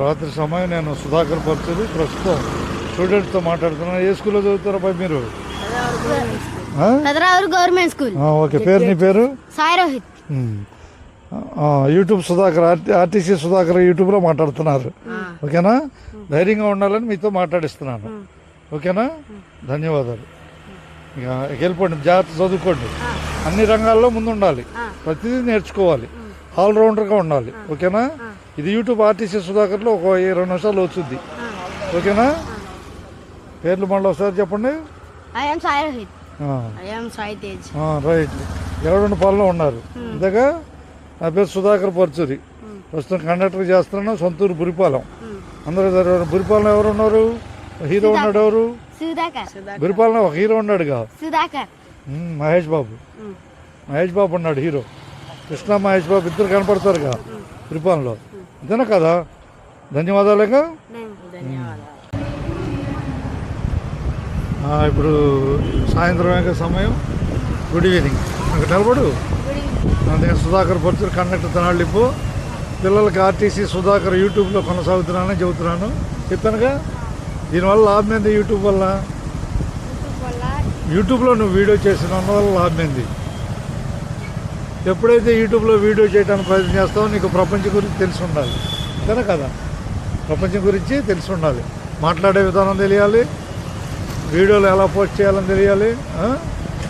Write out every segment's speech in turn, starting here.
రాత్రి సమయం నేను సుధాకర్ పరుచూరి ప్రస్తుతం స్టూడెంట్స్తో మాట్లాడుతున్నాను. ఏ స్కూల్లో చదువుతారా బాయ్ మీరు? Government school. ఓకే, పేరు నీ పేరు? సాయి రోహిత్. యూట్యూబ్ సుధాకర్, ఆర్టీసీ సుధాకర్ యూట్యూబ్లో మాట్లాడుతున్నారు. ఓకేనా? ధైర్యంగా ఉండాలని మీతో మాట్లాడిస్తున్నాను. ఓకేనా? ధన్యవాదాలు. ఇక వెళ్ళిపోండి, జాగ్రత్త చదువుకోండి. అన్ని రంగాల్లో ముందు ఉండాలి, ప్రతిదీ నేర్చుకోవాలి, ఆల్రౌండర్గా ఉండాలి. ఓకేనా? ఇది యూట్యూబ్ ఆర్టీసీ సుధాకర్లో ఒక 20 నిమిషాలు వచ్చింది. ఓకేనా? పేర్లు మళ్ళీ ఒకసారి చెప్పండి. రైట్. 72 ఉన్నారు. ఇంతగా నా పేరు సుధాకర్ పరుచూరి. ప్రస్తుతం కండక్టర్ చేస్తున్నాను. సొంతూరు బురిపాలెం. అందరూ బురిపాలెం ఎవరు ఉన్నారు? హీరో ఉన్నాడు. ఎవరు? బురిపాలెం ఒక హీరో ఉన్నాడుగా, మహేష్ బాబు. మహేష్ బాబు ఉన్నాడు హీరో. కృష్ణ మహేష్ బాబు ఇద్దరు కనపడతారుగా బురిపాలెంలో. అంతేనా కదా? ధన్యవాదాలుగా. ఇప్పుడు సాయంత్రం సమయం. Good evening. నాకు నిలబడు. నేను సుధాకర్ పరుచూరి కండక్టర్ తెనాలిపో. పిల్లలకి ఆర్టీసీ సుధాకర్ యూట్యూబ్లో కొనసాగుతున్నానని చెబుతున్నాను. చెప్పానుగా. దీనివల్ల లాభం ఏంది? యూట్యూబ్ వల్ల, యూట్యూబ్లో నువ్వు వీడియో చేసిన వల్ల లాభం ఏంది? ఎప్పుడైతే యూట్యూబ్లో వీడియో చేయడానికి ప్రయత్నం చేస్తావో నీకు ప్రపంచం గురించి తెలిసి ఉండాలి. అంతేనా కదా? ప్రపంచం గురించి తెలిసి ఉండాలి. మాట్లాడే విధానం తెలియాలి, వీడియోలు ఎలా పోస్ట్ చేయాలని తెలియాలి,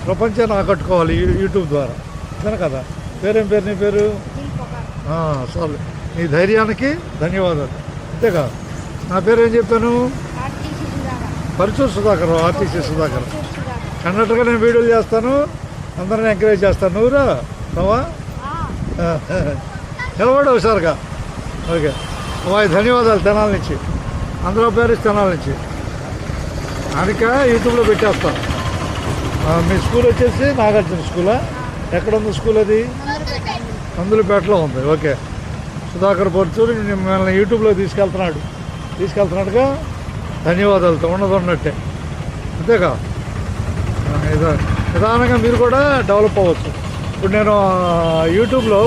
ప్రపంచాన్ని ఆకట్టుకోవాలి యూట్యూబ్ ద్వారా. అంతేనా కదా? పేరేం పేరు? నీ పేరు? సారీ. నీ ధైర్యానికి ధన్యవాదాలు. అంతేకా? నా పేరు ఏం చెప్పాను? పరుచూరి సుధాకర్, ఆర్టీసీ సుధాకర్. కండక్టర్గా నేను వీడియోలు చేస్తాను, అందరిని ఎంకరేజ్ చేస్తాను. నువ్వురా రావా? నిలబడి హుషారుగా. Okay bye. ధన్యవాదాలు. తెనాల నుంచి అందరూ పేరు తెనాల నుంచి. అందుక యూట్యూబ్లో పెట్టేస్తాను. మీ స్కూల్ వచ్చేసి నాగార్జున స్కూలా? ఎక్కడ ఉంది స్కూల్? అది అందులపేటలో ఉంది. ఓకే. సుధాకర్ పరుచూరి మిమ్మల్ని యూట్యూబ్లో తీసుకెళ్తున్నాడుగా. ధన్యవాదాలతో ఉన్నట్టే. అంతేగా? నిదానంగా మీరు కూడా డెవలప్ అవ్వచ్చు. ఇప్పుడు నేను యూట్యూబ్లో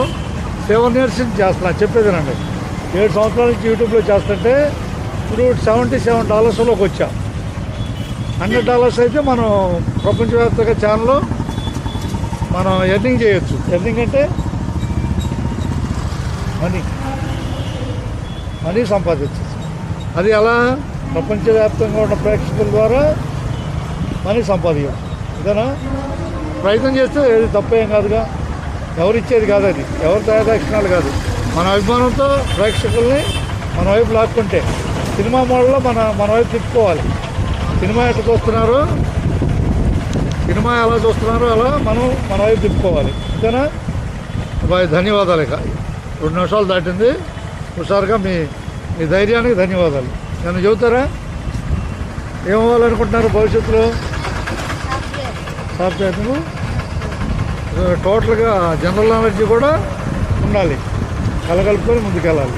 7 years నుంచి చేస్తున్నాను. చెప్పేదేనండి, 7 సంవత్సరాల నుంచి యూట్యూబ్లో చేస్తుంటే ఇప్పుడు $77లోకి వచ్చా. $100 అయితే మనం ప్రపంచవ్యాప్తంగా ఛానల్లో మనం ఎర్నింగ్ చేయొచ్చు. ఎర్నింగ్ అంటే మనీ సంపాదించవచ్చు. అది ఎలా? ప్రపంచవ్యాప్తంగా ఉన్న ప్రేక్షకుల ద్వారా మనీ సంపాదించవచ్చు. ఇదేనా? ప్రయత్నం చేస్తే ఏది తప్పేం కాదుగా. ఎవరిచ్చేది కాదు, అది ఎవరి దయాదాక్షిణాలు కాదు. మన అభిమానంతో ప్రేక్షకుల్ని మన వైపు లాక్కుంటే, సినిమా మోడల్లో మన వైపు తిప్పుకోవాలి. సినిమా ఎట్లా చూస్తున్నారో, సినిమా ఎలా చూస్తున్నారో అలా మనం మన వైపు తిప్పుకోవాలి. అంతేనా? బాయ్. ధన్యవాదాలు. ఇక 2 నిమిషాలు దాటింది. హుషారుగా మీ ధైర్యానికి ధన్యవాదాలు. నన్ను చెబుతారా? ఏమవ్వాలనుకుంటున్నారు భవిష్యత్తులో? సాఫ్ట్వేర్. టోటల్గా జనరల్ నాలెడ్జ్ కూడా ఉండాలి, కలగలుపుకొని ముందుకెళ్ళాలి.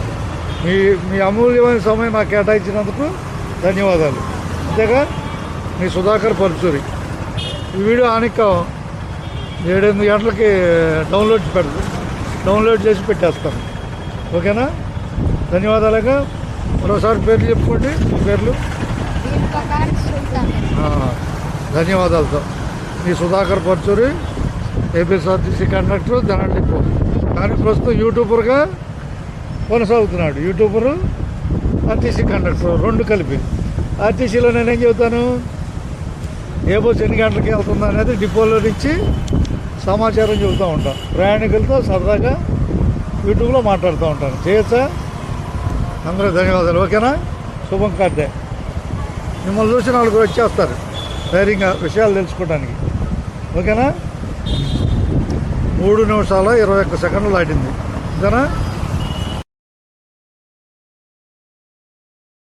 మీ అమూల్యమైన సమయం నాకు కేటాయించినందుకు ధన్యవాదాలు. అంతేగా? మీ సుధాకర్ పరుచూరి. ఈ వీడియో ఆనిక 7-8 గంటలకి డౌన్లోడ్ చేసి పెట్టేస్తాను. ఓకేనా? ధన్యవాదాలుగా. మరోసారి పేర్లు చెప్పుకోండి. మీ పేర్లు? ధన్యవాదాలతో మీ Sudhakar Paruchuri, APSRTC conductor, Tenali depot. కానీ ప్రస్తుతం యూట్యూబర్గా కొనసాగుతున్నాడు. యూట్యూబరు, ఆర్టీసీ కండక్టర్ 2 కలిపి. ఆర్టీసీలో నేనేం చెబుతాను, ఏ బస్సు ఎన్ని గంటలకి వెళ్తుందా అనేది డిపోలో నుంచి సమాచారం చెబుతూ ఉంటాను. ప్రయాణికులతో సరదాగా యూట్యూబ్లో మాట్లాడుతూ ఉంటాను. చేయొచ్చా? అందరూ ధన్యవాదాలు. ఓకేనా? శుభం కార్డే. మిమ్మల్ని చూసి 4 వచ్చేస్తారు ధైర్యంగా విషయాలు తెలుసుకోవడానికి. ఓకేనా? 3 నిమిషాల 21 సెకండ్లు దాటింది. ఓకేనా?